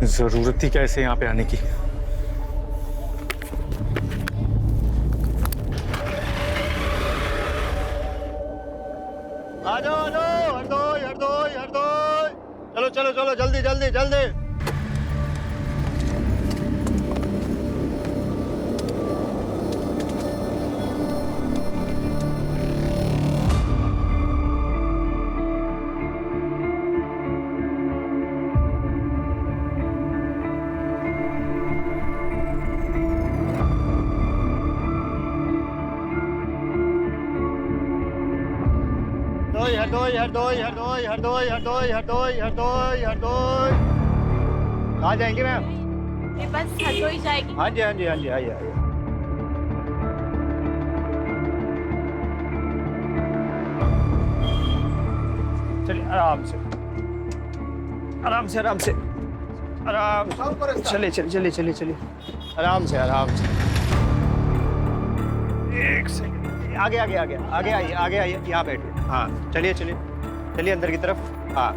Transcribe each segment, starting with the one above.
जरूरत थी क्या इसे यहाँ पे आने की? आ जाओ हरदोई हरदोई हरदोई। चलो चलो चलो जल्दी जल्दी जल्दी। हरदोई हरदोई हरदोई हरदोई हरदोई हरदोई हरदोई हरदोई। कहाँ जाएंगे मैम? ये बस हरदोई जाएगी। हाँ जी हाँ जी हाँ जी आइए आइए। चलिए आराम से आराम से आराम से आराम। चलिए चलिए चलिए चलिए चलिए आराम से आराम से। एक सेकंड, आगे आगे आगे आगे आइए यहाँ बैठिए। हाँ चलिए चलिए चलिए अंदर की तरफ। हाँ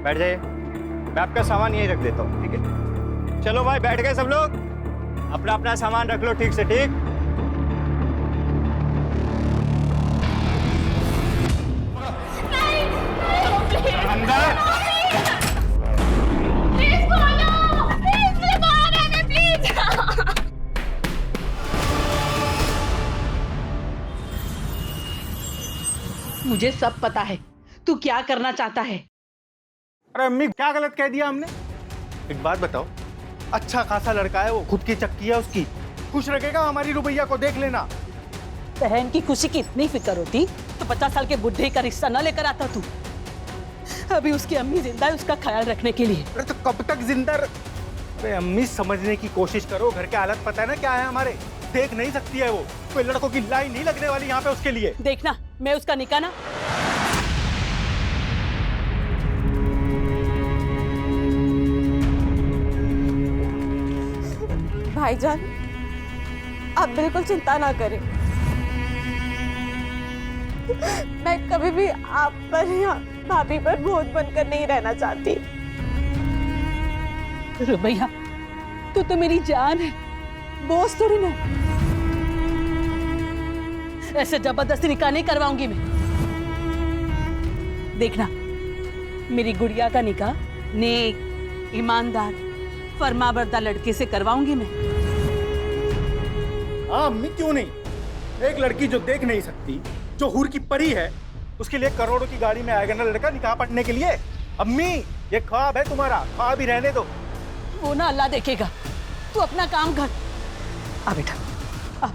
बैठ जाइए, मैं आपका सामान यहीं रख देता हूँ, ठीक है? चलो भाई बैठ गए सब लोग, अपना अपना सामान रख लो ठीक से, ठीक? मुझे सब पता है तू क्या करना चाहता है। अरे अम्मी, क्या गलत कह दिया हमने? एक बात बताओ, अच्छा खासा लड़का है वो, खुद की चक्की है उसकी, खुश रखेगा हमारी रुबैया को, देख लेना। बहन की खुशी की इतनी फिक्र होती तो 50 साल के बुढ़े का रिश्ता न लेकर आता तू। अभी उसकी अम्मी जिंदा है उसका ख्याल रखने के लिए। अरे तो कब तक जिंदा? अरे अम्मी समझने की कोशिश करो, घर के हालत पता है ना क्या है हमारे, देख नहीं सकती है वो, कोई लड़कों की लाइन नहीं लगने वाली यहाँ पे उसके लिए। देखना मैं उसका निकाह ना। भाईजान आप बिल्कुल चिंता ना करें, मैं कभी भी आप पर या भाभी पर बोझ बनकर नहीं रहना चाहती। रुबैया तू तो मेरी जान है, बोझ थोड़ी ना। ऐसे जबरदस्ती निकाह नहीं करवाऊंगी मैं। देखना मेरी गुड़िया का निकाह नेक, ईमानदार, फरमाबरदार लड़के से करवाऊंगी मैं। हाँ अम्मी क्यों नहीं, एक लड़की जो देख नहीं सकती, जो हूर की परी है, उसके लिए करोड़ों की गाड़ी में आएगा ना लड़का निकाह पढ़ने के लिए। अम्मी ये ख्वाब है तुम्हारा, ख्वाब ही रहने दो। वो ना अल्लाह देखेगा, तू अपना काम कर। आ बेटा आ।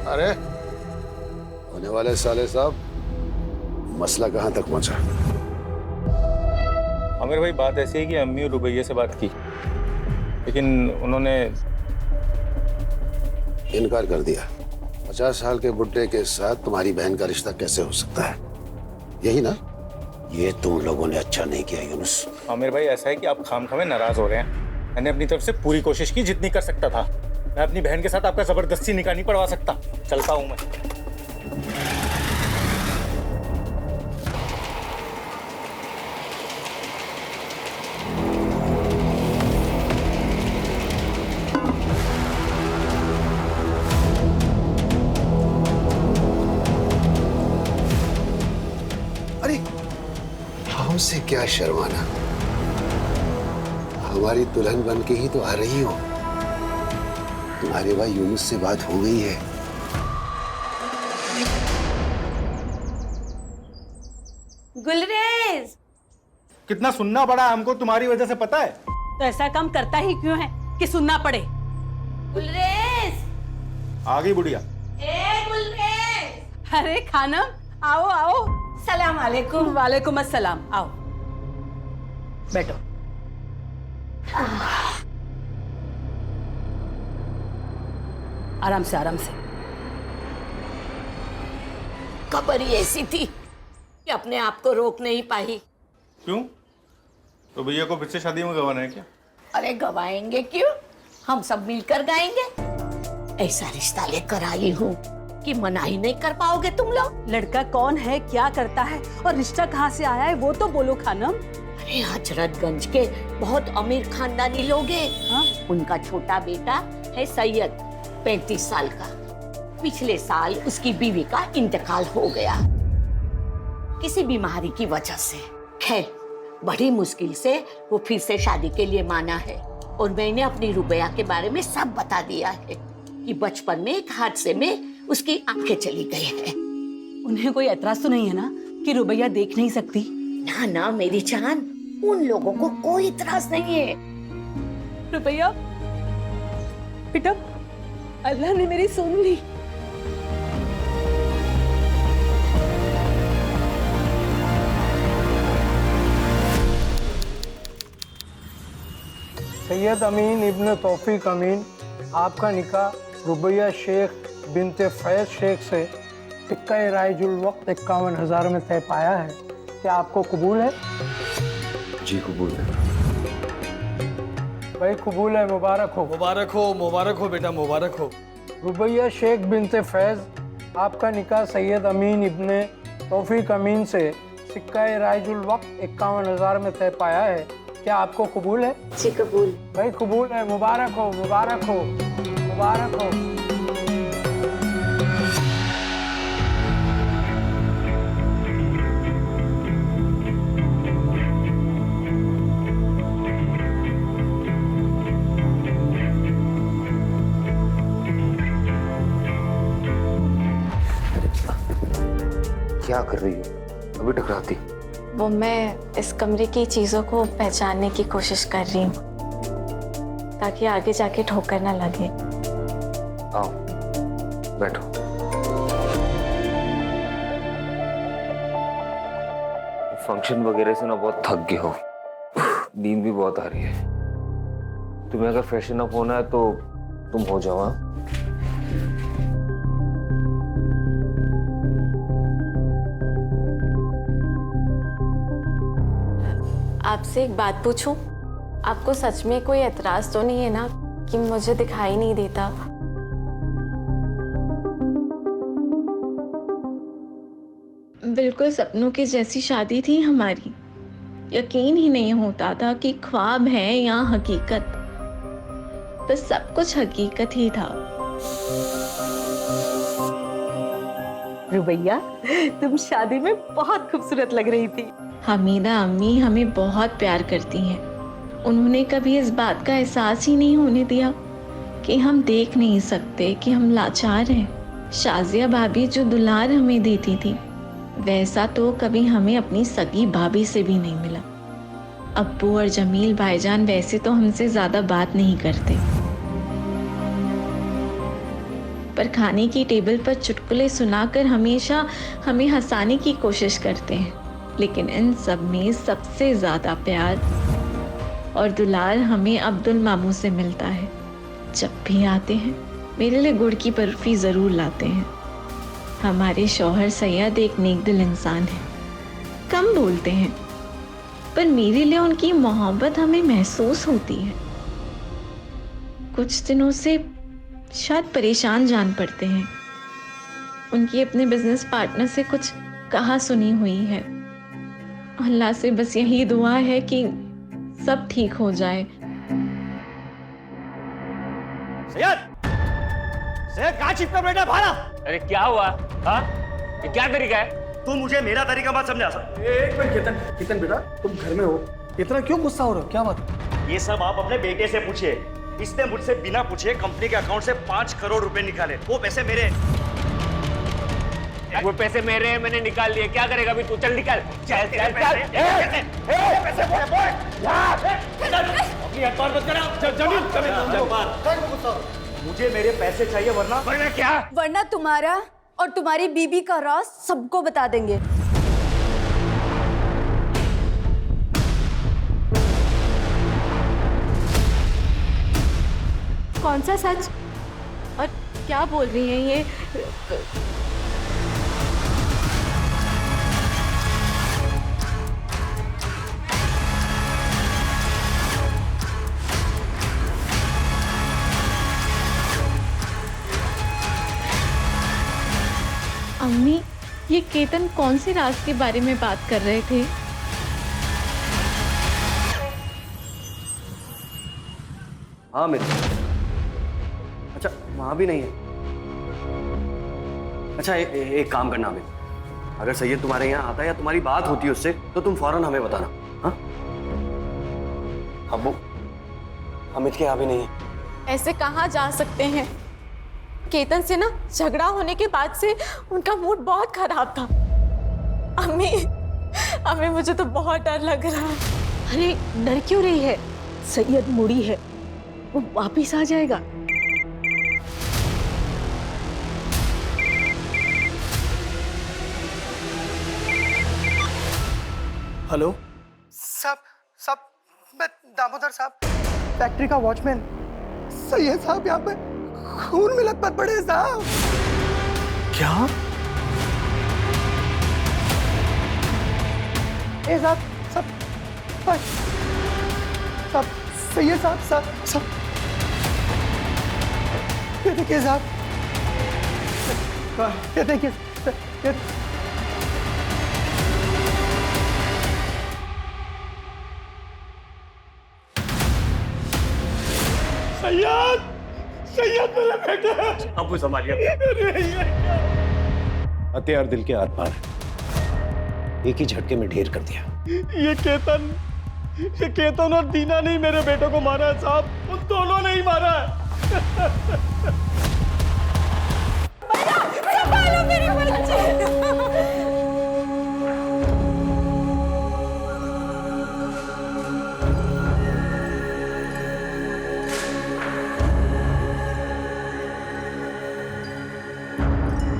अरे होने वाले साले साहब, मसला कहाँ तक पहुंचा? आमिर भाई बात ऐसी है कि अम्मी और रुबैया से बात की, लेकिन उन्होंने इनकार कर दिया। 50 साल के बुड्ढे के साथ तुम्हारी बहन का रिश्ता कैसे हो सकता है? यही ना? ये तुम लोगों ने अच्छा नहीं किया यूनुस। आमिर भाई ऐसा है कि आप खामखामे नाराज हो रहे हैं। मैंने अपनी तरफ से पूरी कोशिश की जितनी कर सकता था। मैं अपनी बहन के साथ आपका जबरदस्ती निकाह नहीं पढ़वा सकता। चलता हूं मैं। अरे हमसे क्या शर्माना, हमारी दुल्हन बन के ही तो आ रही हो। तुम्हारे भाई यूनुस से बात हो गई है। गुलरेज कितना सुनना पड़ा हमको तुम्हारी वजह से, पता है? तो ऐसा काम करता ही क्यों है कि सुनना पड़े? गुलरेज आ गई बुढ़िया। ए गुलरेज। अरे खानम आओ आओ। सलाम वालेकुम। वालेकुम अस्सलाम, आओ बैठो। आराम से आराम से। खबर ही ऐसी थी कि अपने आप को रोक नहीं पाई। क्यों? तो भैया को फिर से शादी में गवाना है क्या? अरे गवाएंगे क्यों, हम सब मिलकर गाएंगे। ऐसा रिश्ता लेकर आई हूँ कि मना ही नहीं कर पाओगे तुम लोग। लड़का कौन है, क्या करता है और रिश्ता कहाँ से आया है वो तो बोलो खानम। अरे हजरतगंज के बहुत अमीर खानदानी लोग हैं। हाँ? उनका छोटा बेटा है सैयद, 35 साल का। पिछले साल उसकी बीवी का इंतकाल हो गया किसी बीमारी की वजह से। खैर बड़ी मुश्किल से वो फिर से शादी के लिए माना है और मैंने अपनी रुबैया के बारे में सब बता दिया है कि बचपन में एक हादसे में उसकी आंखें चली गई है। उन्हें कोई एतराज तो नहीं है ना कि रुबैया देख नहीं सकती? ना ना मेरी जान, उन लोगों को कोई इतराज नहीं है। रुबैया बेटा, अल्लाह ने मेरी सुन ली। सैयद अमीन इब्न तौफीक अमीन, आपका निकाह रुबैया शेख बिनते फैज शेख से टिक्का राइजुल वक्त 51,000 में तय पाया है। क्या आपको कबूल है? जी कबूल है। भाई कबूल है, मुबारक हो। मुबारक हो बेटा, मुबारक हो। रुबैया शेख बिनते फैज, आपका निकाह सैयद अमीन इब्न तौफीक अमीन से टिक्का राइजुल वक्त 51,000 में तय पाया है। क्या आपको कबूल है? जी कबूल। भाई कबूल है, मुबारक हो, मुबारक हो, मुबारक हो। क्या कर रही हो? अभी टकराती। वो मैं इस कमरे की चीजों को पहचानने की कोशिश कर रही हूँ ताकि आगे जाके ठोकर ना लगे। आओ बैठो। फंक्शन वगैरह से ना बहुत थक गए हो, नींद भी बहुत आ रही है। तुम्हें अगर फ्रेशन अप होना है तो तुम हो जाओ। हाँ? आपसे एक बात पूछूं? आपको सच में कोई एतराज तो नहीं है ना कि मुझे दिखाई नहीं देता? बिल्कुल सपनों की जैसी शादी थी हमारी। यकीन ही नहीं होता था कि ख्वाब है या हकीकत। बस सब कुछ हकीकत ही था। रुबैया, तुम शादी में बहुत खूबसूरत लग रही थी। हमीदा अम्मी हमें बहुत प्यार करती हैं। उन्होंने कभी इस बात का एहसास ही नहीं होने दिया कि हम देख नहीं सकते कि हम लाचार हैं। शाजिया भाभी जो दुलार हमें देती थी वैसा तो कभी हमें अपनी सगी भाभी से भी नहीं मिला। अब्बू और जमील भाईजान वैसे तो हमसे ज्यादा बात नहीं करते, पर खाने की टेबल पर चुटकुले सुनाकर हमेशा हमें हंसाने की कोशिश करते हैं। लेकिन इन सब में सबसे ज्यादा प्यार और दुलार हमें अब्दुल मामू से मिलता है। जब भी आते हैं मेरे लिए गुड़ की बर्फी जरूर लाते हैं। हमारे शौहर सैयद एक नेकदिल इंसान है, कम बोलते हैं, पर मेरे लिए उनकी मोहब्बत हमें महसूस होती है। कुछ दिनों से शायद परेशान जान पड़ते हैं। उनकी अपने बिजनेस पार्टनर से कुछ कहा सुनी हुई है। अल्लाह से बस यही दुआ है कि सब ठीक हो जाए। सैयद, सैयद कहाँ छिप कर बैठा भाड़ा? अरे क्या हुआ? हाँ? ये क्या तरीका है? तू मुझे मेरा तरीका मत समझा। एक मिनट केतन बेटा, तुम घर में हो, इतना क्यों गुस्सा हो रहे हो? क्या बात? ये सब आप अपने बेटे से पूछिए। इसने मुझसे बिना पूछे कंपनी के अकाउंट से 5 करोड़ रुपए निकाले। वो पैसे मेरे। वो पैसे मेरे हैं, मैंने निकाल लिए। क्या करेगा अभी तू? चल निकल, चल चल चल। पैसे अपनी अखबार मत करा। मुझे मेरे पैसे चाहिए वरना क्या? वरना तुम्हारा और तुम्हारी बीबी का राज सबको बता देंगे। कौन सा सच और क्या बोल रही हैं ये? अम्मी, ये केतन कौन से राज के बारे में बात कर रहे थे? हाँ मित्र। अच्छा वहां भी नहीं है। अच्छा एक काम करना अमित, अगर सैयद तुम्हारे यहाँ आता है या तुम्हारी बात होती है उससे तो तुम फौरन हमें बताना। हाँ अब्बू, अमित के यहाँ भी नहीं है। ऐसे कहाँ जा सकते हैं? केतन से ना झगड़ा होने के बाद से उनका मूड बहुत खराब था। अम्मी, अम्मी मुझे तो बहुत डर लग रहा है। अरे डर क्यों रही है? सैयद मुड़ी है, वो वापिस आ जाएगा। हेलो साहब, मैं दामोदर साहब, फैक्ट्री का वॉचमैन। सैयद साहब यहाँ पे खून मिलत मत पड़े साहब। क्या? ए साहब, साहब, सैयद साहब, ये देखिए साहब, ये देखिए, सैयद मेरे बेटे। अबू संभालिए। हथियार दिल के आर पार है, एक ही झटके में ढेर कर दिया। ये केतन और दीना नहीं मेरे बेटे को मारा है साहब, उन दोनों ने ही मारा है।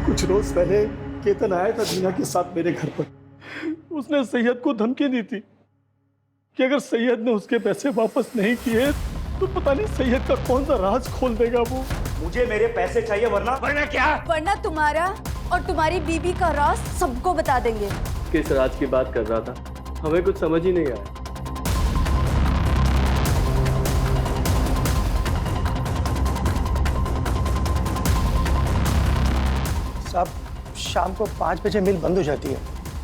कुछ रोज पहले केतन आया था दीना के साथ मेरे घर पर। उसने सैयद को धमकी दी थी कि अगर सैयद ने उसके पैसे वापस नहीं किए तो पता नहीं सैयद का कौन सा राज खोल देगा वो। मुझे मेरे पैसे चाहिए वरना क्या? वरना तुम्हारा और तुम्हारी बीबी का राज सबको बता देंगे। किस राज की बात कर रहा था? हमें कुछ समझ ही नहीं आया। साहब, शाम को 5 बजे मिल बंद हो जाती है।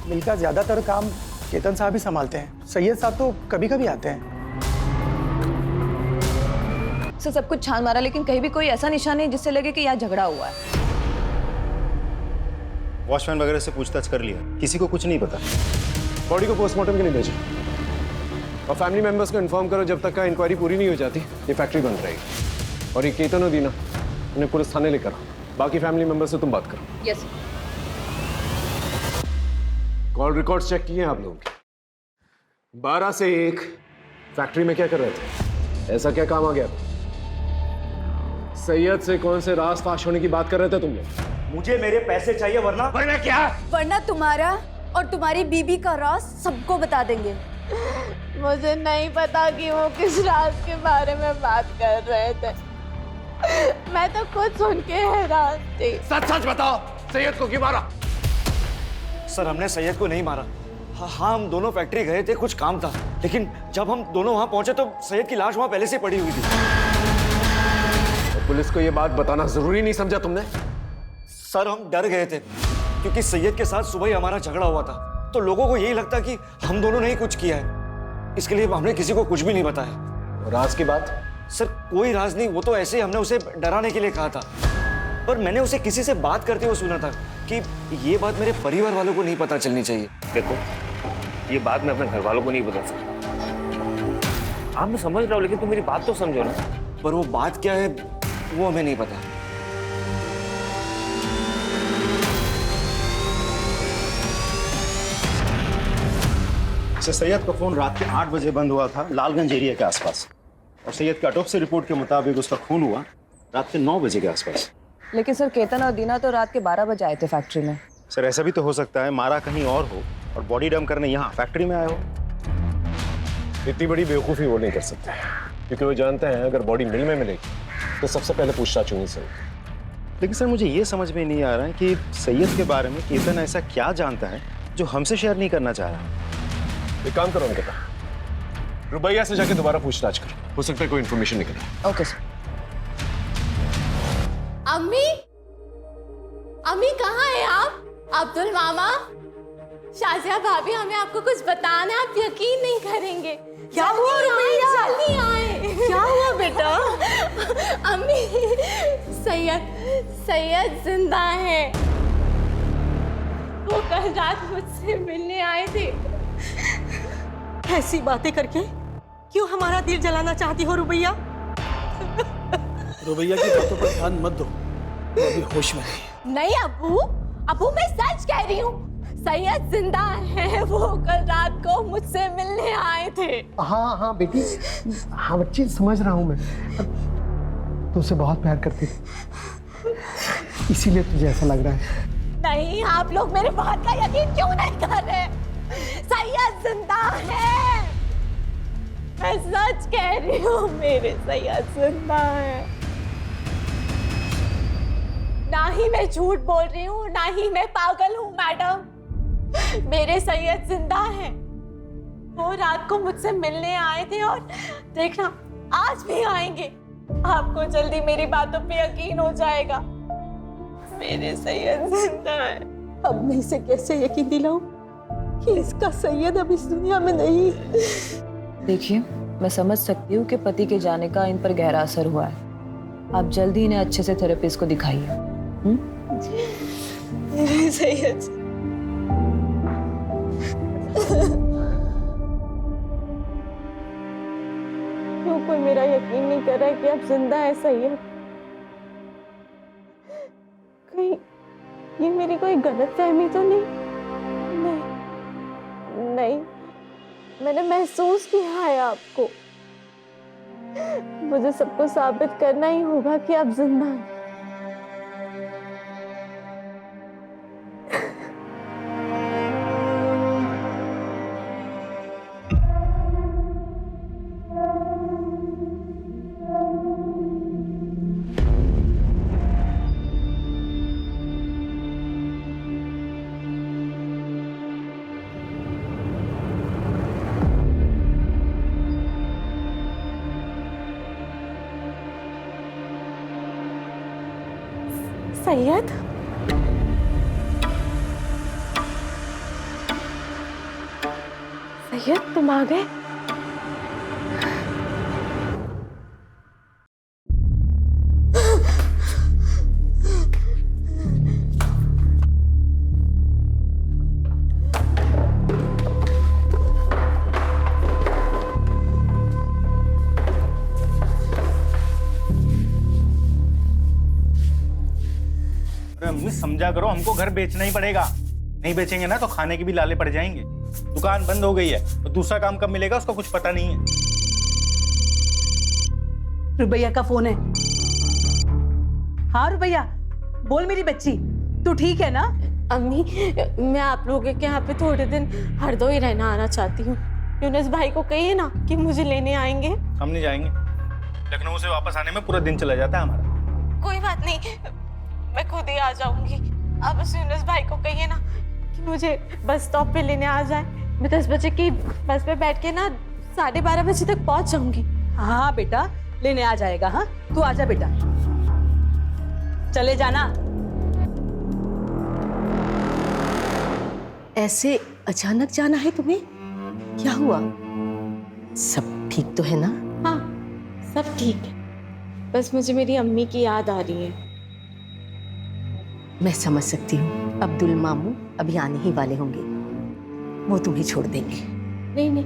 मिल का ज्यादातर काम केतन साहब ही संभालते हैं। सैयद साहब तो कभी कभी आते हैं। सर सब कुछ छान मारा लेकिन कहीं भी कोई ऐसा निशान नहीं जिससे लगे कि यहाँ झगड़ा हुआ है। वॉचमैन वगैरह से पूछताछ कर लिया, किसी को कुछ नहीं पता। बॉडी को पोस्टमार्टम के लिए भेजो और फैमिली मेंबर्स को इन्फॉर्म करो, जब तक का इंक्वायरी पूरी नहीं हो जाती ये फैक्ट्री बंद रहेगी। और ये केतन और दीना उन्हें पुलिस थाने लेकर आओ। बाकी फैमिली मेंबर से तुम बात करो। यस। कॉल रिकॉर्ड्स चेक किए हैं आप लोगों के? 12 से 1 फैक्ट्री में क्या कर रहे थे? ऐसा क्या काम आ गया? सैयद से कौन से राज फाश होने की बात कर रहे थे तुम लोग? मुझे मेरे पैसे चाहिए वरना क्या? वरना तुम्हारा और तुम्हारी बीबी का राज सबको बता देंगे। मुझे नहीं पता कि वो किस राज के बारे में बात कर रहे थे। मैं तो खुद सुन के हैरान थी। सच बताओ, सैयद को क्यों मारा? सर हमने सैयद को नहीं मारा। हाँ हम दोनों फैक्ट्री गए थे, कुछ काम था, लेकिन जब हम दोनों वहां पहुंचे तो सैयद की लाश वहां पहले से पड़ी हुई थी। तो पुलिस को ये बात बताना जरूरी नहीं समझा तुमने? सर हम डर गए थे क्योंकि सैयद के साथ सुबह ही हमारा झगड़ा हुआ था, तो लोगों को यही लगता कि हम दोनों ने ही कुछ किया है, इसके लिए हमने किसी को कुछ भी नहीं बताया। राज की बात? सर कोई राज नहीं, वो तो ऐसे ही हमने उसे डराने के लिए कहा था, पर मैंने उसे किसी से बात करते हुए सुना था कि ये बात मेरे परिवार वालों को नहीं पता चलनी चाहिए। देखो, ये बात मैं अपने घर वालों को नहीं बता सकता। आप मैं समझ रहा हूँ, लेकिन तुम मेरी बात तो समझो ना। पर वो बात क्या है वो हमें नहीं पता। सैयद का फोन रात के 8 बजे बंद हुआ था लालगंज एरिया के आसपास, और सैयद की ऑटोप्सी रिपोर्ट के मुताबिक उसका खून हुआ रात के 9 बजे के आसपास। लेकिन सर केतन और दीना तो रात के 12 बजे आए थे फैक्ट्री में। सर ऐसा भी तो हो सकता है मारा कहीं और हो और बॉडी डंप करने यहाँ फैक्ट्री में आए हो। इतनी बड़ी बेवकूफ़ी वो नहीं कर सकते, क्योंकि वो जानते हैं अगर बॉडी मिल में मिलेगी तो सबसे पहले पूछताछ होनी चाहिए। लेकिन सर मुझे ये समझ में नहीं आ रहा है कि सैयद के बारे में केतन ऐसा क्या जानता है जो हमसे शेयर नहीं करना चाह रहा। एक काम करो अंकिता, रुबैया से जाके दोबारा पूछताछ करो, हो सकता है कोई इन्फॉर्मेशन निकले। Okay sir. अम्मी, अम्मी कहाँ है आप? अब्दुल मामा, शाजिया भाभी, हमें आपको कुछ बताना है, आप यकीन नहीं करेंगे। क्या हुआ रुबैया? जल्दी आए। क्या हुआ बेटा? अम्मी, सैयद जिंदा है। वो कल रात मुझसे मिलने आए थे। ऐसी बातें करके क्यों हमारा दिल जलाना चाहती हो रुबैया? रुबैया की बातों पर ध्यान मत दो, वो अभी होश में नहीं। नहीं अबू, मैं सच कह रही हूँ। सैयद जिंदा है, वो कल रात को मुझसे मिलने आए थे। हाँ बेटी, हाँ बच्ची, समझ रहा हूँ मैं। तुमसे बहुत प्यार करती थी, इसीलिए तुझे ऐसा लग रहा है। नहीं, आप लोग मेरे बात का यकीन क्यों नहीं कर रहे? सैयद जिंदा है, मैं सच कह रही हूँ, मेरे सैयद जिंदा है। ना ही मैं झूठ बोल रही हूँ, ना ही मैं पागल हूँ मैडम। मेरे सैयद जिंदा है। वो रात को मुझसे मिलने आए थे और देखना आज भी आएंगे। आपको जल्दी मेरी बातों पे यकीन हो जाएगा। मेरे सैयद जिंदा है। अब मैं इसे कैसे यकीन दिलाऊं कि इसका सैयद अब इस दुनिया में नहीं? देखिए, मैं समझ सकती हूँ कि पति के जाने का इन पर गहरा असर हुआ है। आप जल्दी इन्हें अच्छे से थेरेपिस्ट को दिखाइए। मेरे सैयद क्यों कोई मेरा यकीन नहीं कर रहा है कि अब जिंदा है सैयद? कहीं ये मेरी कोई गलतफहमी तो नहीं, मैंने महसूस किया है आपको। मुझे सबको साबित करना ही होगा कि आप जिंदा हैं। सैयद, तुम आ गए? अम्मी समझा करो, हमको घर बेचना ही पड़ेगा। नहीं बेचेंगे ना तो खाने के भी लाले पड़ जाएंगे। दुकान बंद हो गई है तो दूसरा काम कब मिलेगा उसका कुछ पता नहीं है। रुबैया का फोन है। हाँ रुबैया, बोल मेरी बच्ची, तू ठीक है ना? अम्मी, मैं आप लोगों के यहाँ पे थोड़े दिन हरदोई रहना आना चाहती हूँ। यूनुस भाई को कहिए ना कि मुझे लेने आएंगे। हम नहीं जाएंगे, लखनऊ से वापस आने में पूरा दिन चला जाता है हमारा। कोई बात नहीं, मैं खुद ही आ जाऊंगी। आप उस यूनुस भाई को कहिए ना कि मुझे बस स्टॉप पे लेने आ जाए। मैं 10 बजे की बस पे बैठ के ना 12:30 बजे तक पहुंच जाऊंगी। हाँ बेटा, लेने आ जाएगा। हाँ, तू आजा बेटा, चले जाना। ऐसे अचानक जाना है तुम्हें? क्या हुआ? सब ठीक तो है ना? हाँ, सब ठीक है, बस मुझे मेरी अम्मी की याद आ रही है। मैं समझ सकती हूँ, अब्दुल मामू अभी आने ही वाले होंगे, वो तुम्हें छोड़ देंगे। नहीं,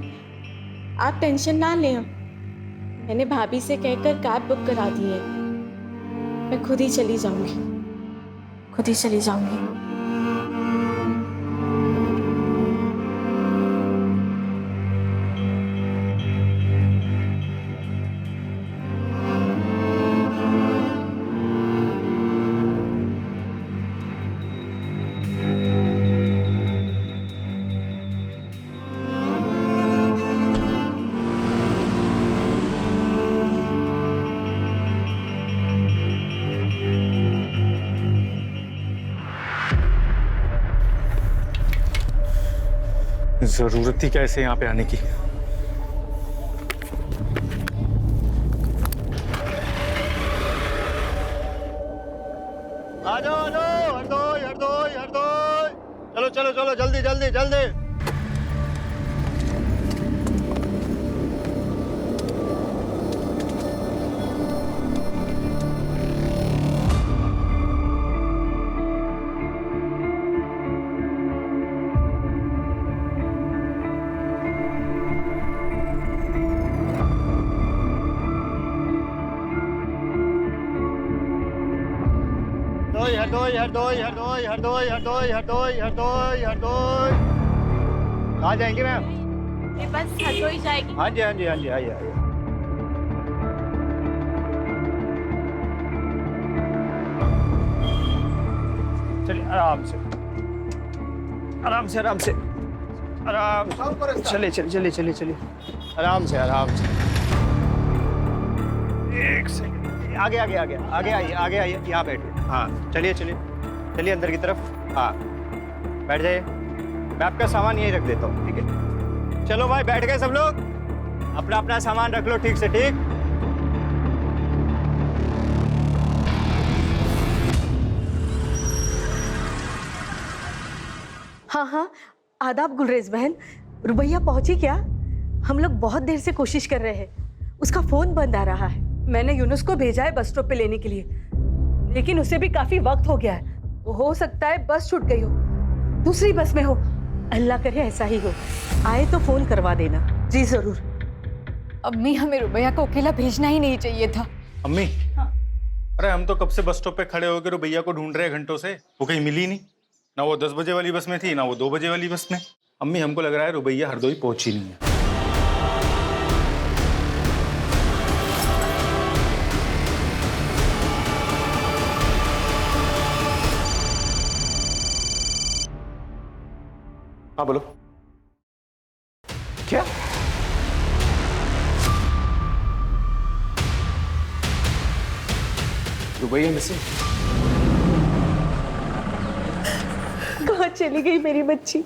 आप टेंशन ना लें। मैंने भाभी से कहकर कार बुक करा दी है। मैं खुद ही चली जाऊंगी। जरूरत थी क्या ऐसे यहाँ पे आने की? आ जाओ, हरदोई। चलो चलो चलो जल्दी जल्दी जल्दी। हरदोई हरदोई हरदोई हरदोई हरदोई हरदोई हरदोई हरदोई। कहाँ जाएंगे मैम? ये बस हरदोई जाएगी। हाँ जी हाँ जी हाँ जी आइए आइए। चलिए आराम से आराम से आराम से आराम से। चलिए चलिए चलिए चलिए चलिए आराम से आराम से। एक सेकंड आगे आगे आगे आगे आइए यहाँ बैठिए। हाँ चलिए चलिए चलिए अंदर की तरफ। हाँ बैठ जाइए, मैं आपका सामान यहीं रख देता हूँ, ठीक है? चलो भाई बैठ गए सब लोग, अपना अपना सामान रख लो ठीक से ठीक। हाँ हाँ, आदाब गुलरेज बहन। रुबैया पहुंची क्या? हम लोग बहुत देर से कोशिश कर रहे हैं, उसका फोन बंद आ रहा है। मैंने यूनुस को भेजा है बस स्टॉप पे लेने के लिए, लेकिन उसे भी काफी वक्त हो गया है। हो सकता है बस छूट गई हो, दूसरी बस में हो। अल्लाह करे ऐसा ही हो। आए तो फोन करवा देना। जी जरूर। अम्मी, हमें रुबैया को अकेला भेजना ही नहीं चाहिए था। अम्मी, अरे हम तो कब से बस स्टॉप पे खड़े होकर रुबैया को ढूंढ रहे हैं घंटों से, वो कहीं मिली नहीं। ना वो 10 बजे वाली बस में थी, ना वो 2 बजे वाली बस में। अम्मी हमको लग रहा है रुबैया हरदोई पहुंची नहीं है। हाँ बोलो। क्या? रुबैया मिसिंग? कहाँ चली गई मेरी बच्ची?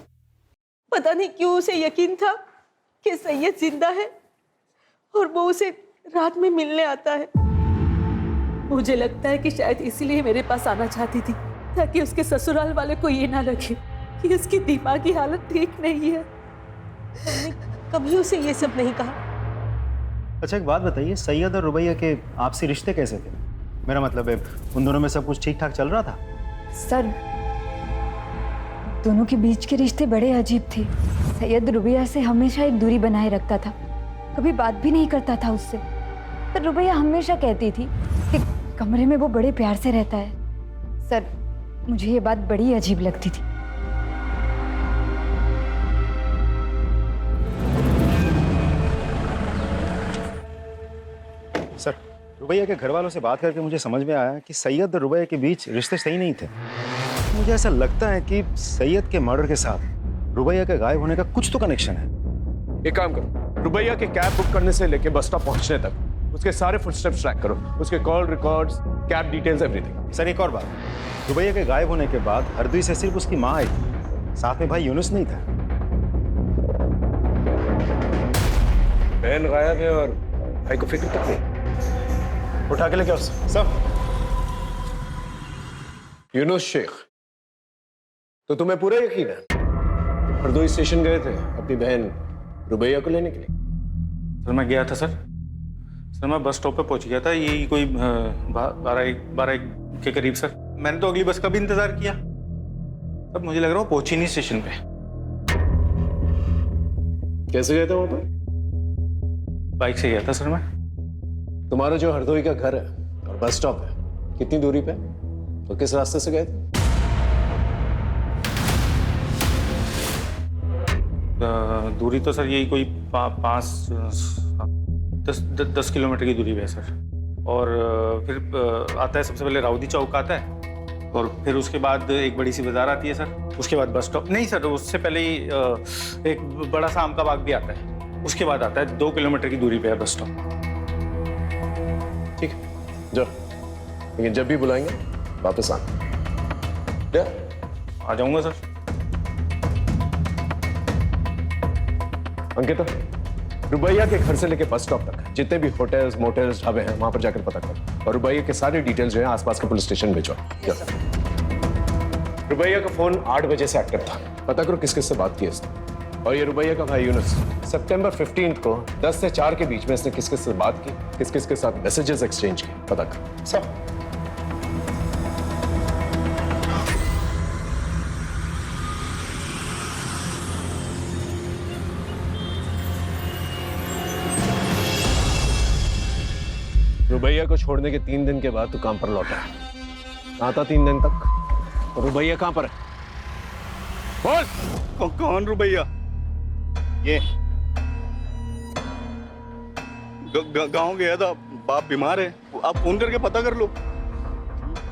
पता नहीं क्यों उसे यकीन था कि सैयद जिंदा है और वो उसे रात में मिलने आता है। मुझे लगता है कि शायद इसीलिए मेरे पास आना चाहती थी, ताकि उसके ससुराल वाले को ये ना लगे कि उसकी दिमागी हालत ठीक नहीं है। मैंने कभी उसे ये सब नहीं कहा। अच्छा एक बात बताइए, सैयद और रुबैया के आपसी रिश्ते कैसे थे? मेरा मतलब है उन दोनों में सब कुछ ठीक ठाक चल रहा था? सर, दोनों के बीच के रिश्ते बड़े अजीब थे। सैयद रुबैया से हमेशा एक दूरी बनाए रखता था, कभी बात भी नहीं करता था उससे। पर रुबैया हमेशा कहती थी कि कमरे में वो बड़े प्यार से रहता है। सर, मुझे ये बात बड़ी अजीब लगती थी। सर, रुबैया के घर वालों से बात करके मुझे समझ में आया कि सैयद और रुबैया के बीच रिश्ते सही नहीं थे। मुझे ऐसा लगता है कि सैयद के मर्डर के साथ रुबैया के गायब होने का कुछ तो कनेक्शन है। एक काम करो, रुबैया के कैब बुक करने से लेके बस स्टॉप पहुंचने तक उसके सारे फुटस्टेप्स ट्रैक करो, उसके call records, cab details, everything. Sir एक और बात, रुबैया के गायब होने के बाद हरदोई से सिर्फ उसकी माँ आई थी, साथ में भाई यूनुस नहीं था। बहन गायब है और भाई को फिक्र तक नहीं। उठा के लेके आओ सब। यूनुस शेख, तो तुम्हें पूरा यकीन है हरदोई स्टेशन गए थे अपनी बहन रुबैया को लेने के लिए? सर मैं गया था सर मैं बस स्टॉप पे पहुंच गया था, यही कोई 12 के करीब सर। मैंने तो अगली बस का भी इंतजार किया, तब मुझे लग रहा वो पहुंची नहीं स्टेशन पे। कैसे गए थे वहां पर? बाइक से गया था सर मैं। तुम्हारा जो हरदोई का घर है और बस स्टॉप है कितनी दूरी पे, तो किस रास्ते से गए थे? दूरी तो सर यही कोई 10 किलोमीटर की दूरी पे है सर। और फिर आता है सबसे पहले राउदी चौक आता है, और फिर उसके बाद एक बड़ी सी बाजार आती है सर, उसके बाद बस स्टॉप। नहीं सर, उससे पहले ही एक बड़ा सा आम का बाग भी आता है, उसके बाद आता है 2 किलोमीटर की दूरी पे है बस स्टॉप। ठीक है, जाओ, लेकिन जब भी बुलाएंगे वापस आना। आ जाऊंगा सर। अंकिता, रुबैया के घर से लेके बस स्टॉप तक जितने भी होटल्स, मोटेल्स, ढाबे हैं वहां पर जाकर पता करो, और रुबैया के सारे डिटेल्स जो है आसपास के पुलिस स्टेशन भेजो। रुबैया का फोन 8 बजे से एक्टिव था। पता करो किस किस से बात की इसने। और ये रुबैया का भाई यूनुस सितंबर 15 को 10 से 4 के बीच में इसने किस किस से बात की, किस किस के साथ मैसेजेस एक्सचेंज किए, पता करो सब। रुबैया को छोड़ने के 3 दिन के बाद तू काम पर लौटा है। आता 3 दिन तक। और रुबैया कहां पर है? बोल। कौन रुबैया? ये गांव गया था, बाप बीमार है, आप फोन करके पता कर लो।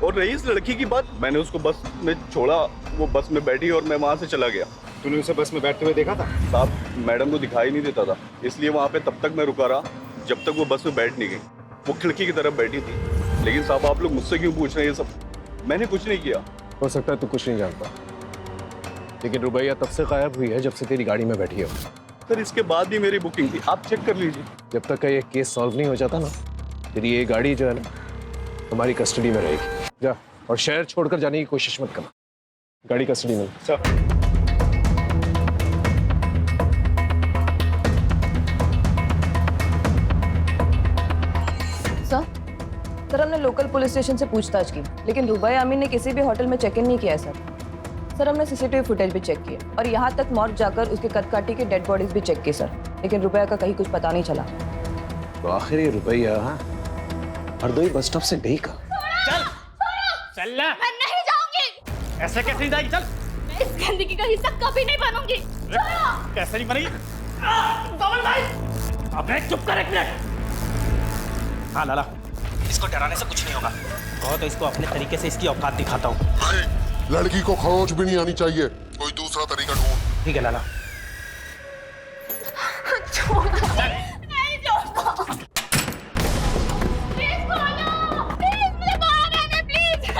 और रही इस लड़की की बात, मैंने उसको बस में छोड़ा, वो बस में बैठी और मैं वहां से चला गया। तूने उसे बस में बैठते हुए देखा था? साहब मैडम को दिखाई नहीं देता था, इसलिए वहां पे तब तक मैं रुका रहा जब तक वो बस में बैठ नहीं गई। वो खिड़की की तरफ बैठी थी। लेकिन साहब आप लोग मुझसे क्यों पूछ रहे हैं ये सब? मैंने कुछ नहीं किया। हो सकता है तू कुछ नहीं जानता, लेकिन रुबैया तब से गायब हुई है जब से तेरी गाड़ी में बैठी है। सर इसके बाद भी मेरी बुकिंग थी, आप चेक कर लीजिए। जब तक का ये केस सॉल्व नहीं हो जाता ना, तेरी ये गाड़ी जो है ना हमारी कस्टडी में रहेगी। जा और शहर छोड़कर जाने की कोशिश मत करना। गाड़ी कस्टडी में। सर सर हमने लोकल पुलिस स्टेशन से पूछताछ की, लेकिन रुबैया अमीन ने किसी भी होटल में चेक इन नहीं किया है सर हमने सीसीटीवी फुटेज भी चेक किया और यहाँ तक मॉर्ग जाकर उसके कदकाठी की डेड बॉडीज भी चेक की सर, लेकिन रुबैया का कहीं कुछ पता नहीं चला। तो आखिर ये रुबैया हरदोई बस स्टॉप से गई कहाँ? चल ना। मैं नहीं जाऊंगी। ऐसे कैसे नहीं जाएगी? चल। मैं इस गंदगी का हिस्सा कभी नहीं बनूंगी। छोड़ो। कैसे नहीं बनेगी? कमल भाई, अबे चुप कर 1 मिनट। हाँ लाला, इसको डराने से कुछ नहीं होगा। कहो तो इसको अपने तरीके से इसकी औकात दिखाता हूँ। लड़की को खरोच भी नहीं आनी चाहिए, कोई दूसरा तरीका ढूंढ। ठीक है लाला। नहीं छोड़ो। प्लीज खोलो। प्लीज मुझे बाहर आने प्लीज।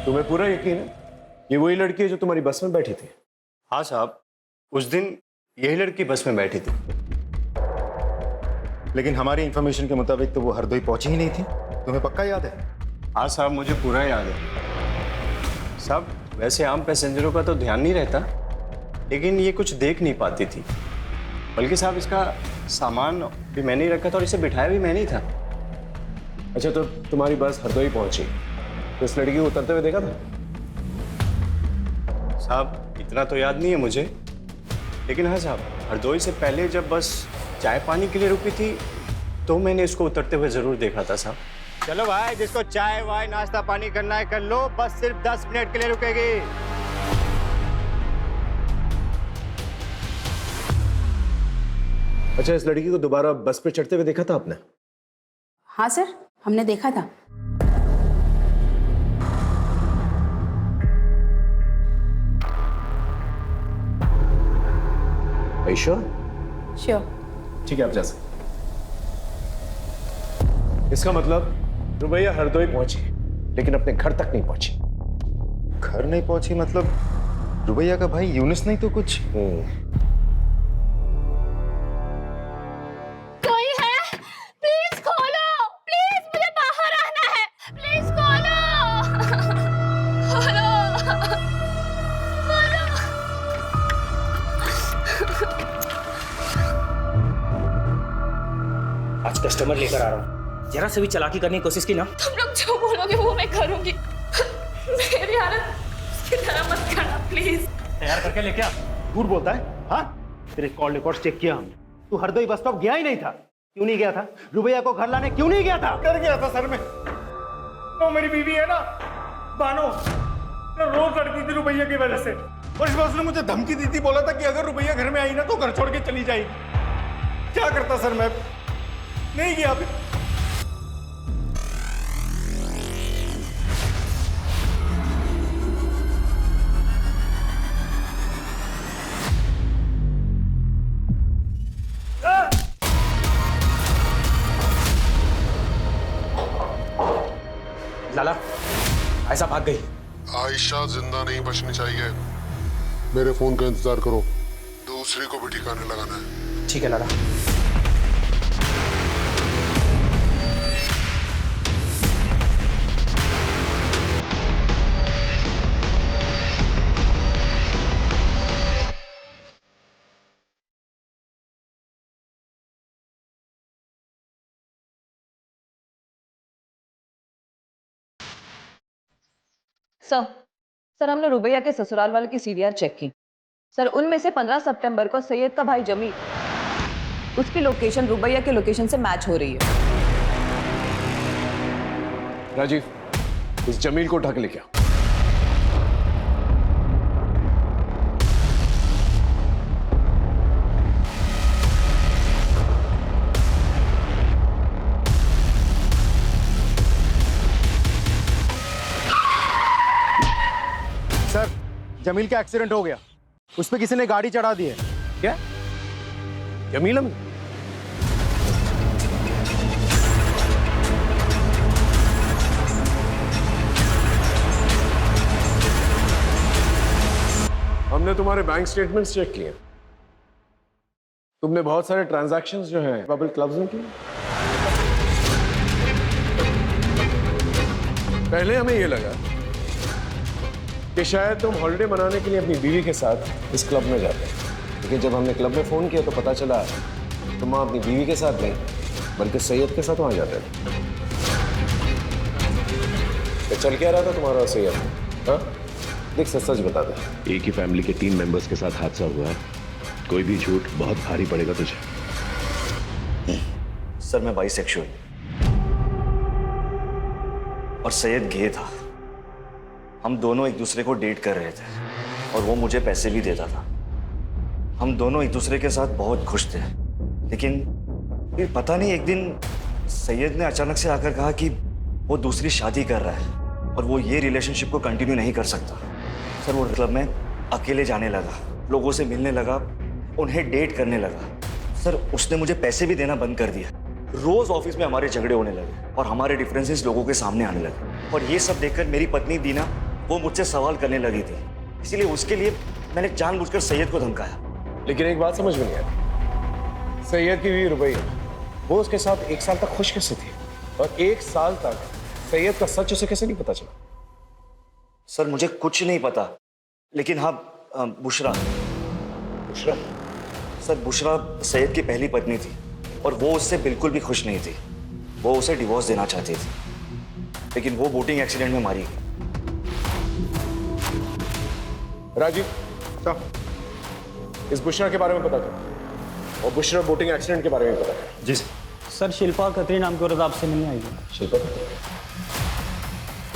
तुम्हें पूरा यकीन है ये वही लड़की है जो तुम्हारी बस में बैठी थी? हाँ साहब, उस दिन यही लड़की बस में बैठी थी, लेकिन हमारी इंफॉर्मेशन के मुताबिक तो वो हरदोई पहुंची ही नहीं थी। तुम्हें पक्का याद है? हाँ साहब, मुझे पूरा याद है। साहब वैसे आम पैसेंजरों का तो ध्यान नहीं रहता, लेकिन ये कुछ देख नहीं पाती थी। बल्कि साहब इसका सामान भी मैंने ही रखा था और इसे बिठाया भी मैंने ही था। अच्छा तो तुम्हारी बस हरदोई पहुंची तो इस लड़की को उतरते हुए देखा था? साहब इतना तो याद नहीं है मुझे, लेकिन हाँ साहब हरदोई से पहले जब बस चाय पानी के लिए रुकी थी तो मैंने इसको उतरते हुए जरूर देखा था साहब। चलो भाई, जिसको चाय वाय नाश्ता पानी करना है कर लो, बस सिर्फ 10 मिनट के लिए रुकेगी। अच्छा इस लड़की को दोबारा बस पे चढ़ते हुए देखा था आपने? हाँ सर, हमने देखा था। श्योर। ठीक है आप जा सकते। इसका मतलब रुबैया हरदोई पहुंची लेकिन अपने घर तक नहीं पहुंची। घर नहीं पहुंची मतलब रुबैया का भाई यूनुस नहीं तो कुछ? कोई है? प्लीज खोलो। प्लीज मुझे बाहर आना है। प्लीज खोलो। खोलो। खोलो। आज कस्टमर लेकर आ रहा हूँ, जरा से भी चालाकी करने की कोशिश की ना। तुम लोग जो बोलोगे वो मैं करूंगी। मेरी हालत इसकी तरह मत करना प्लीज। तैयार करके लेके आ। झूठ बोलता है? हाँ, तेरे कॉल रिकॉर्ड चेक किया हमने, तू हरदोई बस स्टॉप गया ही नहीं था। क्यों नहीं गया था? रुबैया को घर लाने क्यों नहीं गया था? डर गया था सर मैं। तो मेरी बीवी है ना बानो, तो रोज लड़ती थी रुबैया की वजह से, और इस बार उसने मुझे धमकी दी थी, बोला था कि अगर रुबैया घर में आई ना तो घर छोड़ के चली जाएगी। क्या करता सर मैं? नहीं गया फिर। लाला ऐसा भाग गई। आयशा जिंदा नहीं बचनी चाहिए। मेरे फोन का इंतजार करो, दूसरी को भी ठिकाने लगाना है। ठीक है लाला। सर हमने रुबैया के ससुराल वाले की सीडीआर चेक की। सर उनमें से 15 सितंबर को सैयद का भाई जमील, उसकी लोकेशन रुबैया के लोकेशन से मैच हो रही है। राजीव, इस जमील को उठा के लेके आओ। सर जमील का एक्सीडेंट हो गया, उस पे किसी ने गाड़ी चढ़ा दी है। क्या? जमील हमने तुम्हारे बैंक स्टेटमेंट्स चेक किए। तुमने बहुत सारे ट्रांजैक्शंस जो हैं बबल क्लब्स में किए। पहले हमें यह लगा कि शायद तुम हॉलिडे मनाने के लिए अपनी बीवी के साथ इस क्लब में जाते हैं, लेकिन जब हमने क्लब में फोन किया तो पता चला तुम अपनी बीवी के साथ नहीं बल्कि सैयद के साथ वहां जाते थे। तो चल क्या रहा था तुम्हारा सैयद? हाँ देख, सच बता दे। एक ही फैमिली के 3 मेंबर्स के साथ हादसा हुआ है, कोई भी झूठ बहुत भारी पड़ेगा तुझे। सर मैं बाइसेक्सुअल और सैयद गे था। हम दोनों एक दूसरे को डेट कर रहे थे और वो मुझे पैसे भी देता था। हम दोनों एक दूसरे के साथ बहुत खुश थे, लेकिन फिर पता नहीं एक दिन सैयद ने अचानक से आकर कहा कि वो दूसरी शादी कर रहा है और वो ये रिलेशनशिप को कंटिन्यू नहीं कर सकता। सर वो क्लब में अकेले जाने लगा, लोगों से मिलने लगा, उन्हें डेट करने लगा। सर उसने मुझे पैसे भी देना बंद कर दिया। रोज ऑफिस में हमारे झगड़े होने लगे और हमारे डिफरेंसेस लोगों के सामने आने लगे। और ये सब देखकर मेरी पत्नी दीना वो मुझसे सवाल करने लगी थी, इसीलिए उसके लिए मैंने जानबूझकर सैयद को धमकाया। लेकिन एक बात समझ में नहीं आई, सैयद की बीवी रुबैया, वो उसके साथ 1 साल तक खुश कैसे थी और 1 साल तक सैयद का सच उसे कैसे नहीं पता चला? सर मुझे कुछ नहीं पता, लेकिन हाँ बुशरा सर बुशरा सैयद की पहली पत्नी थी और वो उससे बिल्कुल भी खुश नहीं थी। वो उसे डिवोर्स देना चाहती थी, लेकिन वो बोटिंग एक्सीडेंट में मारी गई। राजीव, इस बुशरा के बारे में पता कर और बुशरा बोटिंग एक्सीडेंट के बारे में पता कर। जी सर शिल्पा खत्री नाम की औरत आपसे मिलने आई है। शिल्पा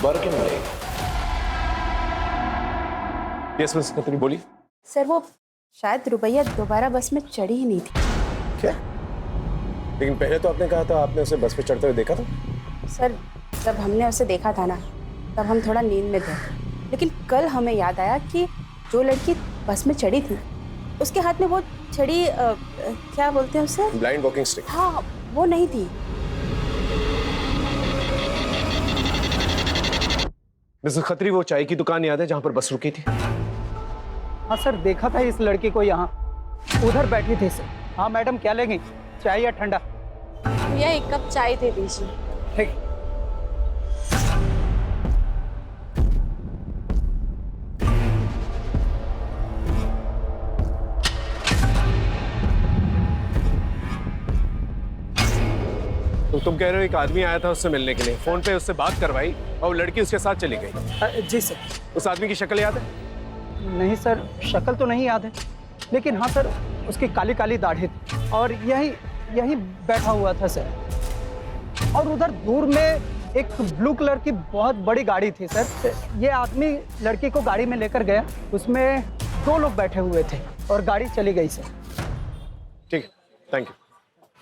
बार क्यों मिलेगी? यस मिस खत्री बोली। सर वो शायद रुबैया दोबारा बस में चढ़ी ही नहीं थी। क्या? लेकिन पहले तो आपने कहा था आपने उसे बस पे चढ़ते हुए देखा था। सर जब हमने उसे देखा था ना, तब हम थोड़ा नींद में थे, लेकिन कल हमें याद आया कि जो लड़की बस में चढ़ी थी उसके हाथ में वो छड़ी क्या बोलते हैं उसे? Blind walking stick. हाँ वो नहीं थी। मिसेस खत्री, वो चाय की दुकान याद है जहां पर बस रुकी थी? हाँ सर देखा था इस लड़की को, यहाँ उधर बैठी थी सर। हाँ मैडम क्या लेंगी, चाय या ठंडा? भैया 1 कप चाय दे दीजिए। ठीक। तो तुम कह रहे हो एक आदमी आया था उससे मिलने के लिए, फोन पे उससे बात करवाई और वो लड़की उसके साथ चली गई? जी सर। उस आदमी की शक्ल याद है? नहीं सर शक्ल तो नहीं याद है, लेकिन हाँ सर उसकी काली काली दाढ़ी थी और यही बैठा हुआ था सर। और उधर दूर में एक ब्लू कलर की बहुत बड़ी गाड़ी थी सर। ये आदमी लड़की को गाड़ी में लेकर गया, उसमें 2 लोग बैठे हुए थे और गाड़ी चली गई सर। ठीक है, थैंक यू।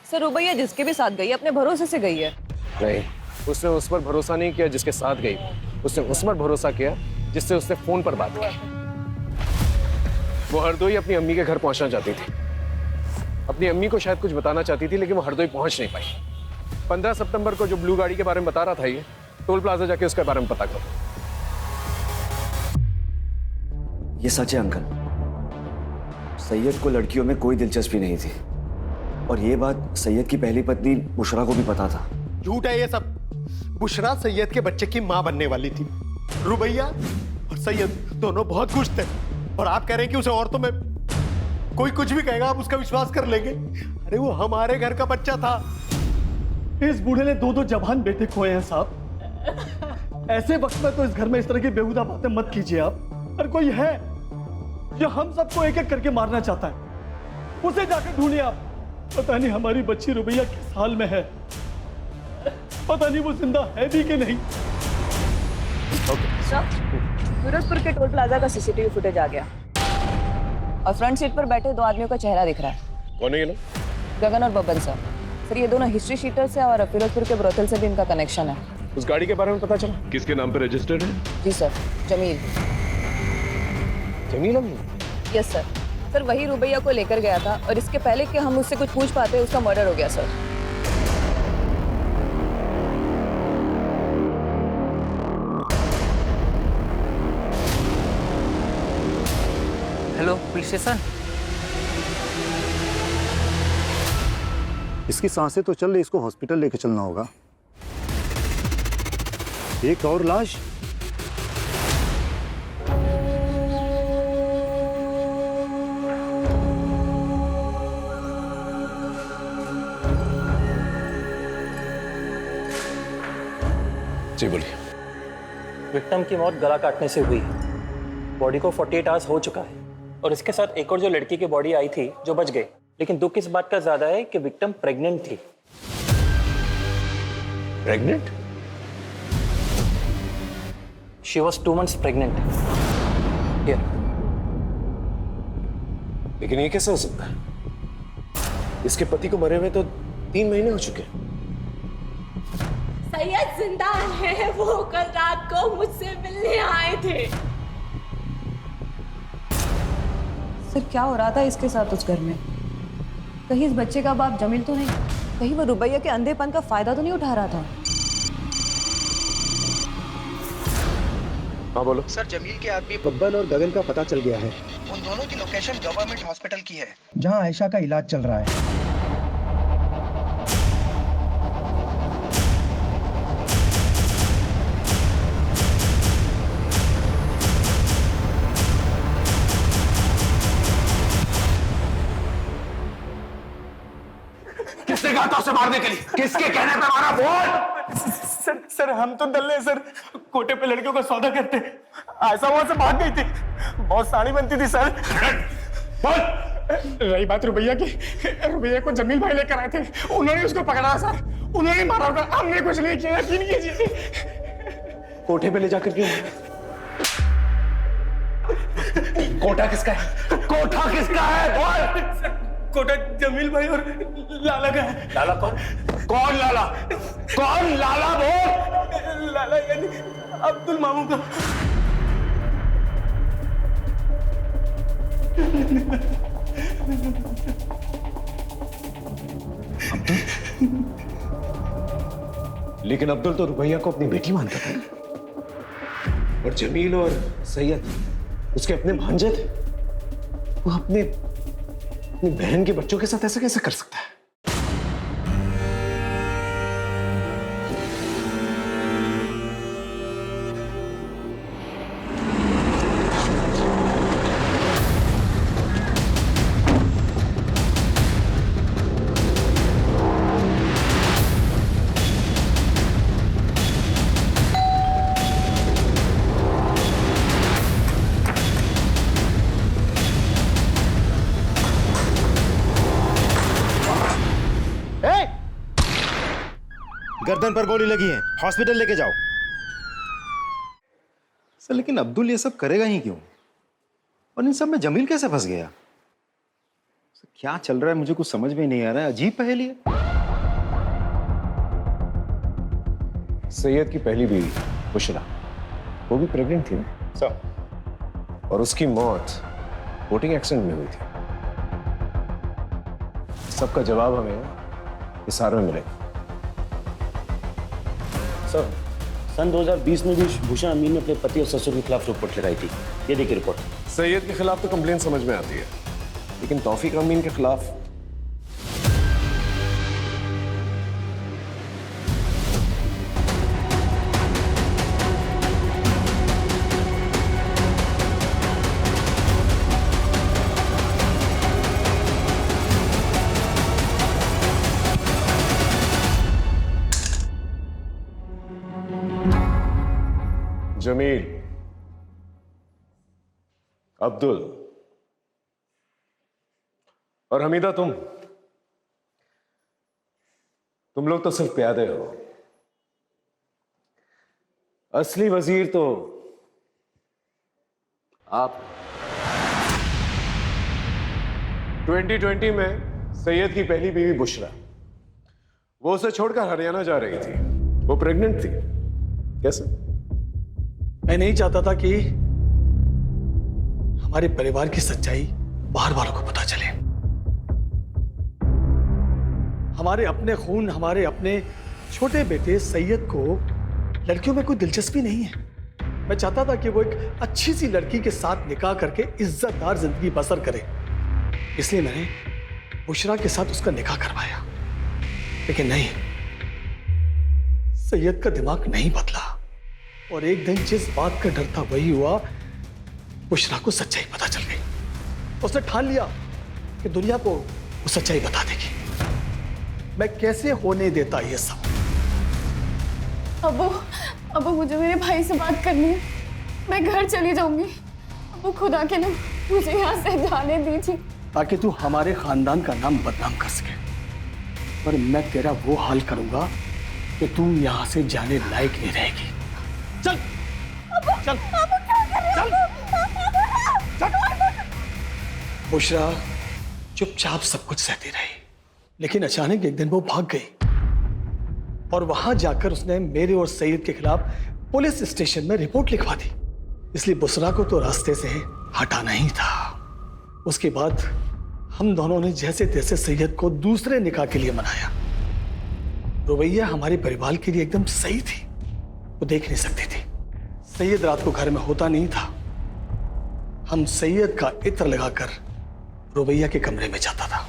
सर रुबैया जिसके भी साथ गई अपने भरोसे से गई है। नहीं, उसने उस पर भरोसा नहीं किया जिसके साथ गई, उसने उस पर भरोसा किया जिससे उसने फोन पर बात की। वो हरदोई अपनी अम्मी के घर पहुंचना चाहती थी। अपनी अम्मी को शायद कुछ बताना चाहती थी, लेकिन वो हरदोई पहुंच नहीं पाई। 15 सितंबर को जो ब्लू गाड़ी के बारे में बता रहा था, ये टोल प्लाजा जाके उसके बारे में पता करो। ये सच है अंकल, सैयद को लड़कियों में कोई दिलचस्पी नहीं थी और ये बात सैयद की पहली पत्नी बुशरा को भी पता था। झूठ है ये सब। बुशरा सैयद के बच्चे की मां बनने वाली थी। रुबैया और सैयद दोनों बहुत खुश थे और आप कह रहे हैं कि उसे औरतों में कोई कुछ भी कहेगा आप उसका विश्वास कर लेंगे? अरे वो हमारे घर का बच्चा था। इस बूढ़े ने 2 जवान बेटे खोए हैं साहब। ऐसे वक्त में तो इस घर में इस तरह की बेहुदा बातें मत कीजिए आप। और कोई है जो हम सबको एक एक करके मारना चाहता है, उसे जाकर ढूंढिए आप। पता नहीं हमारी बच्ची रुबैया किस हाल में है, पता नहीं वो जिंदा है भी कि नहीं। सूरजपुर के टोल प्लाजा का सीसीटीवी फुटेज आ गया और फ्रंट सीट पर बैठे 2 आदमियों का चेहरा दिख रहा है। कौन है ये लोग? गगन और बब्बन सर। सर ये दोनों हिस्ट्री शीटर्स हैं और फिरोजपुर के ब्रोथल से भी इनका कनेक्शन है। उस गाड़ी के बारे में पता चला? किसके नाम पर रजिस्टर्ड है? जी sir, Jamil. Jamil Amin? Yes sir. Sir वही रुबैया को लेकर गया था और इसके पहले कि हम उससे कुछ पूछ पाते उसका मर्डर हो गया सर। Hello police station. इसकी सांसें तो चल रही, इसको हॉस्पिटल लेके चलना होगा। एक और लाश। जी बोलिए। विक्टिम की मौत गला काटने से हुई है। बॉडी को 48 आवर्स हो चुका है और इसके साथ एक और जो लड़की की बॉडी आई थी जो बच गई, लेकिन दुख इस बात का ज्यादा है कि विक्टिम प्रेग्नेंट थी। Pregnant? She was 2 months pregnant. लेकिन ये कैसे हो सकता है? इसके पति को मरे हुए तो 3 महीने हो चुके हैं। सैयद जिंदा है, वो कल रात को मुझसे मिलने आए थे। सर क्या हो रहा था इसके साथ उस घर में? कहीं इस बच्चे का बाप जमील तो नहीं? कहीं वो रुबैया के अंधेपन का फायदा तो नहीं उठा रहा था? हाँ बोलो। सर जमील के आदमी बब्बन और गगन का पता चल गया है। उन दोनों की लोकेशन गवर्नमेंट हॉस्पिटल की है, जहां आयशा का इलाज चल रहा है। किसने कहा था उसे मारने के लिए? किसके कहने पे मारा? बोल। सर हम तो दल्ले सर, कोटे पे लड़कियों का सौदा करते। ऐसा वहां से भाग गई थी, बहुत साड़ी बनती थी सर। बोल। रही बात रुबैया की, रुबैया को जमील भाई लेकर आए थे, उन्होंने उसको पकड़ा सर, उन्होंने मारा होगा, हमने कुछ नहीं किया, यकीन कीजिए। कोठे पे ले जाकर क्यों? कोटा किसका है? कोठा किसका है? बोल। कोटा जमील भाई और लाला का है। लाला कौन? कौन लाला? कौन लाला? बोल। लाला यानी अब्दुल मामू का। लेकिन अब्दुल तो रुबैया को अपनी बेटी मानता था, और जमील और सैयद उसके अपने भांजे थे। वो अपनी बहन के बच्चों के साथ ऐसा कैसे कर सकता है? गर्दन पर गोली लगी है, हॉस्पिटल लेके जाओ। सर लेकिन अब्दुल ये सब करेगा ही क्यों? और इन सब में जमील कैसे फंस गया? सर, क्या चल रहा है मुझे कुछ समझ में नहीं आ रहा है। अजीब पहेली है। सैयद की पहली बीवी बुशरा, वो भी प्रेग्नेंट थी ना सर, और उसकी मौत बोटिंग एक्सीडेंट में हुई थी। सबका जवाब हमें इस हार में मिलेगा। सर सन 2020 में भी भूषण अमीन ने अपने पति और ससुर के खिलाफ रिपोर्ट लगाई थी। ये देखिए रिपोर्ट। सैयद के खिलाफ तो कंप्लेन समझ में आती है, लेकिन तौफीक अमीन के खिलाफ जमील, अब्दुल और हमीदा, तुम लोग तो सिर्फ प्यादे हो। असली वजीर तो आप। 2020 में सैयद की पहली बीवी बुशरा, वो उसे छोड़कर हरियाणा जा रही थी। वो प्रेग्नेंट थी। कैसे? मैं नहीं चाहता था कि हमारे परिवार की सच्चाई बाहर वालों को पता चले। हमारे अपने खून, हमारे अपने छोटे बेटे सैयद को लड़कियों में कोई दिलचस्पी नहीं है। मैं चाहता था कि वो एक अच्छी सी लड़की के साथ निकाह करके इज्जतदार जिंदगी बसर करे, इसलिए मैंने बुशरा के साथ उसका निकाह करवाया। लेकिन नहीं, सैयद का दिमाग नहीं बदला और एक दिन जिस बात का डर था वही हुआ। बुशरा को सच्चाई पता चल गई। उसने ठान लिया कि दुनिया को वो सच्चाई बता देगी। मैं कैसे होने देता ये सब? अबू मुझे मेरे भाई से बात करनी है। मैं घर चली जाऊंगी। अबू खुदा के लिए मुझे यहाँ से जाने दीजिए, ताकि तू हमारे खानदान का नाम बदनाम कर सके। पर मैं तेरा वो हाल करूंगा कि तू यहाँ से जाने लायक नहीं रहेगी। चल चल चल। बुशरा चुपचाप सब कुछ सहती रही, लेकिन अचानक एक दिन वो भाग गई और वहां जाकर उसने मेरे और सैयद के खिलाफ पुलिस स्टेशन में रिपोर्ट लिखवा दी। इसलिए बुशरा को तो रास्ते से हटाना ही था। उसके बाद हम दोनों ने जैसे तैसे सैयद को दूसरे निकाह के लिए मनाया। रुबैया हमारे परिवार के लिए एकदम सही थी। वो देख नहीं सकती थी। सैयद रात को घर में होता नहीं था। हम सैयद का इत्र लगाकर रुबैया के कमरे में जाता था।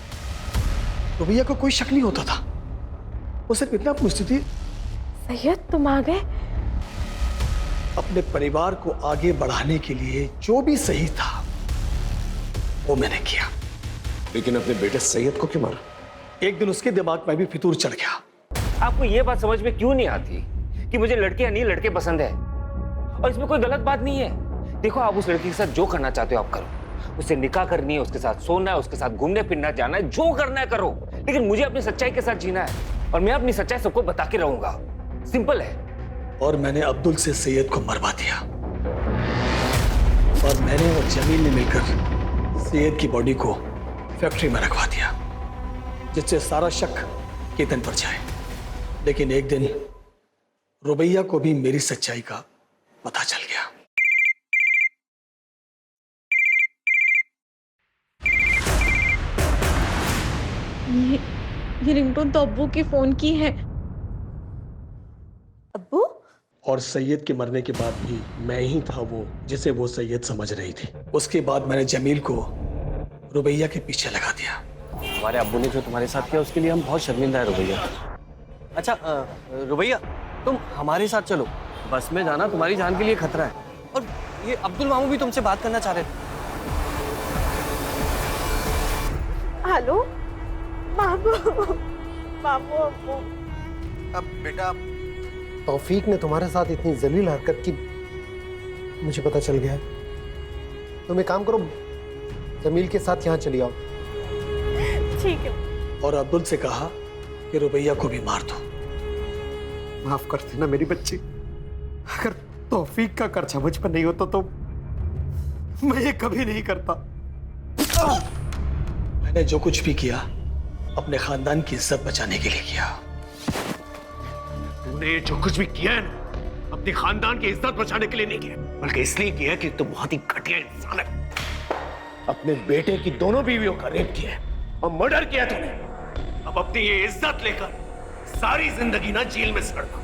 रुबैया को कोई शक नहीं होता था। वो सिर्फ इतना पूछती थी, सैयद तुम आ गए? अपने परिवार को आगे बढ़ाने के लिए जो भी सही था वो मैंने किया। लेकिन अपने बेटे सैयद को क्यों मारा? एक दिन उसके दिमाग में भी फितूर चढ़ गया। आपको ये बात समझ में क्यों नहीं आती कि मुझे लड़कियां नहीं लड़के पसंद है? और इसमें कोई गलत बात नहीं है। देखो, आप उस लड़की के साथ जो करना चाहते हो आप करो। उससे निकाह करनी है, उसके साथ सोना है, उसके साथ घूमने फिरना जाना है, जो करना है करो। लेकिन मुझे अपनी सच्चाई के साथ जीना है और मैं अपनी सच्चाई सबको बता के रहूंगा। सिंपल है। और मैंने अब्दुल से सैयद को मरवा दिया और मैंने और जमील ने मिलकर सैयद की बॉडी को फैक्ट्री में रखवा दिया, जिससे सारा शक केतन पर जाए। लेकिन एक दिन रुबैया को भी मेरी सच्चाई का पता चल गया। ये रिंगटोन तो अब्बू की फोन की है। अब्बू? और सैयद के मरने के बाद भी मैं ही था वो जिसे वो सैयद समझ रही थी। उसके बाद मैंने जमील को रुबैया के पीछे लगा दिया। हमारे अब्बू ने जो तुम्हारे साथ किया उसके लिए हम बहुत शर्मिंदा है रुबैया। अच्छा रुबैया, तुम हमारे साथ चलो। बस में जाना तुम्हारी जान के लिए खतरा है। और ये अब्दुल मामू भी तुमसे बात करना चाह रहे थे। हेलो मामू, मामू अब्बू। अब बेटा, तौफीक ने तुम्हारे साथ इतनी जलील हरकत की, मुझे पता चल गया है। तुम एक काम करो, जमील के साथ यहाँ चली आओ। ठीक है। और अब्दुल से कहा कि रुबैया को भी मार दो। माफ कर देना मेरी बच्ची। अगर तौफीक का कर्जा मुझ पर नहीं होता तो मैं ये कभी नहीं करता। मैंने जो कुछ भी किया अपने खानदान की इज्जत बचाने के लिए किया। तूने जो कुछ भी किया है ना, अपने खानदान की इज्जत बचाने के लिए नहीं किया, बल्कि इसलिए किया कि तू बहुत ही घटिया इंसान है। अपने बेटे की दोनों बीवियों का रेप किया और मर्डर किया तूने। अब अपनी ये इज्जत लेकर सारी जिंदगी ना जेल में सड़ना।